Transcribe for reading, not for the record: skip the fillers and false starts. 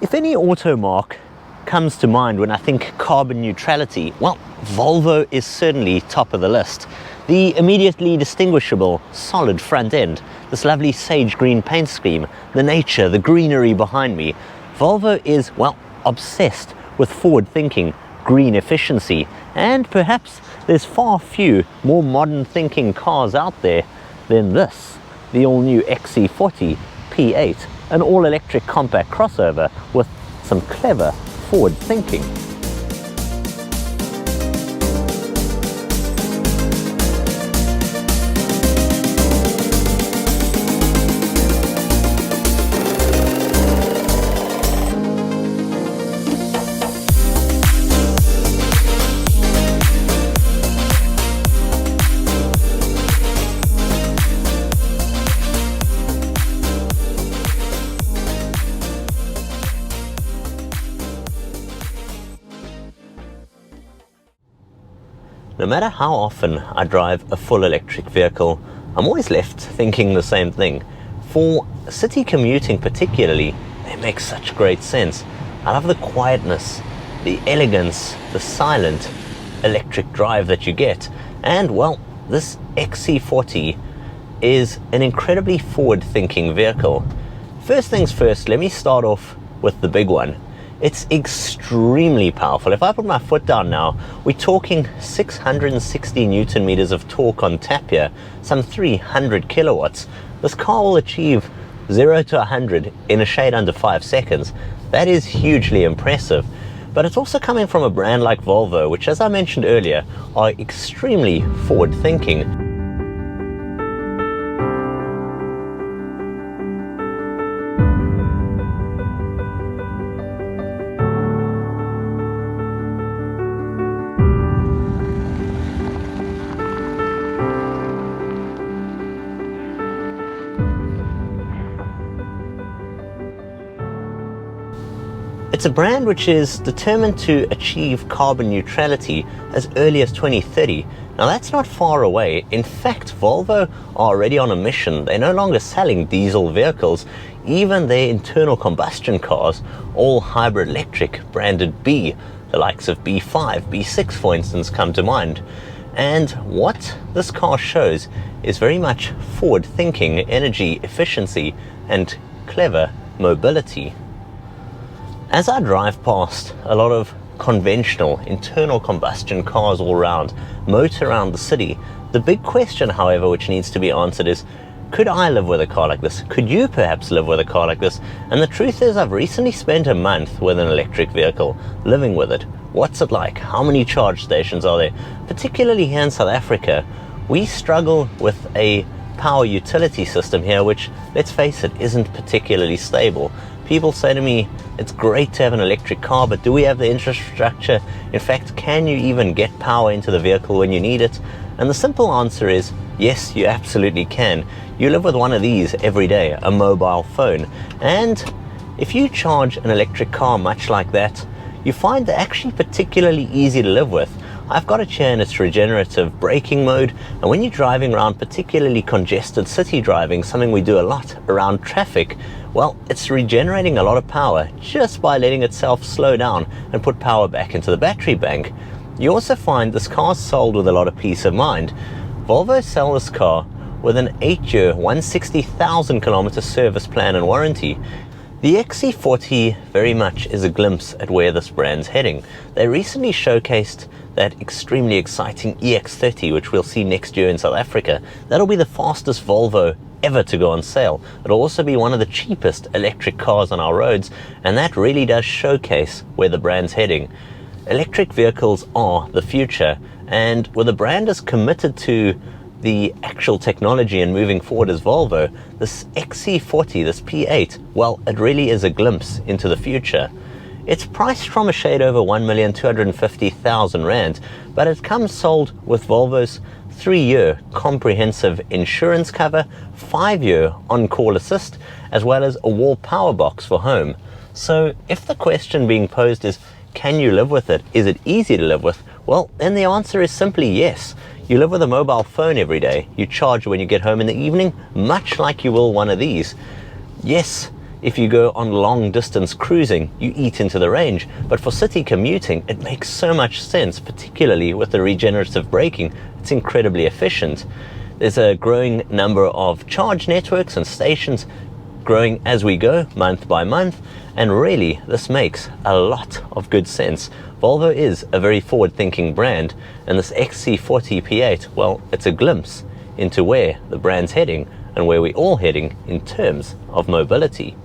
If any auto mark comes to mind when I think carbon neutrality, well, Volvo is certainly top of the list. The immediately distinguishable solid front end, this lovely sage green paint scheme, the nature, the greenery behind me. Volvo is, well, obsessed with forward-thinking green efficiency, and perhaps there's far few more modern thinking cars out there than this, the all-new XC40 P8, an all-electric compact crossover with some clever forward thinking. No matter how often I drive a full electric vehicle, I'm always left thinking the same thing. For city commuting particularly, they make such great sense. I love the quietness, the elegance, the silent electric drive that you get. And well, this XC40 is an incredibly forward-thinking vehicle. First things first, let me start off with the big one. It's extremely powerful. If I put my foot down now, we're talking 660 Newton meters of torque on tap here, some 300 kilowatts. This car will achieve 0 to 100 in a shade under 5 seconds. That is hugely impressive. But it's also coming from a brand like Volvo, which, as I mentioned earlier, are extremely forward-thinking. It's a brand which is determined to achieve carbon neutrality as early as 2030. Now that's not far away. In fact, Volvo are already on a mission. They're no longer selling diesel vehicles. Even their internal combustion cars, all hybrid electric, branded B, the likes of B5, B6 for instance, come to mind. And what this car shows is very much forward-thinking energy efficiency and clever mobility. As I drive past a lot of conventional internal combustion cars all around, motor around the city, the big question, however, which needs to be answered is, could I live with a car like this? Could you perhaps live with a car like this? And the truth is, I've recently spent a month with an electric vehicle, living with it. What's it like? How many charge stations are there? Particularly here in South Africa, we struggle with a power utility system here, which, let's face it, isn't particularly stable. People say to me, it's great to have an electric car, but do we have the infrastructure? In fact, can you even get power into the vehicle when you need it? And the simple answer is, yes, you absolutely can. You live with one of these every day, a mobile phone. And if you charge an electric car much like that, you find they're actually particularly easy to live with. I've got it here in its regenerative braking mode, and when you're driving around particularly congested city driving, something we do a lot around traffic, well, it's regenerating a lot of power just by letting itself slow down and put power back into the battery bank. You also find this car's sold with a lot of peace of mind. Volvo sell this car with an 8-year, 160,000 kilometer service plan and warranty. The XC40 very much is a glimpse at where this brand's heading. They recently showcased that extremely exciting EX30, which we'll see next year in South Africa. That'll be the fastest Volvo ever to go on sale. It'll also be one of the cheapest electric cars on our roads, and that really does showcase where the brand's heading. Electric vehicles are the future, and with a brand as committed to the actual technology and moving forward as Volvo, this XC40, this P8, well, it really is a glimpse into the future. It's priced from a shade over 1,250,000 rand, but it comes sold with Volvo's 3-year comprehensive insurance cover, 5-year on-call assist, as well as a wall power box for home. So if the question being posed is, can you live with it? Is it easy to live with? Well, then the answer is simply yes. You live with a mobile phone every day. You charge when you get home in the evening, much like you will one of these. Yes, if you go on long distance cruising, you eat into the range. But for city commuting, it makes so much sense, particularly with the regenerative braking. It's incredibly efficient. There's a growing number of charge networks and stations, growing as we go, month by month, and really this makes a lot of good sense. Volvo is a very forward-thinking brand, and this XC40 P8, well, it's a glimpse into where the brand's heading and where we're all heading in terms of mobility.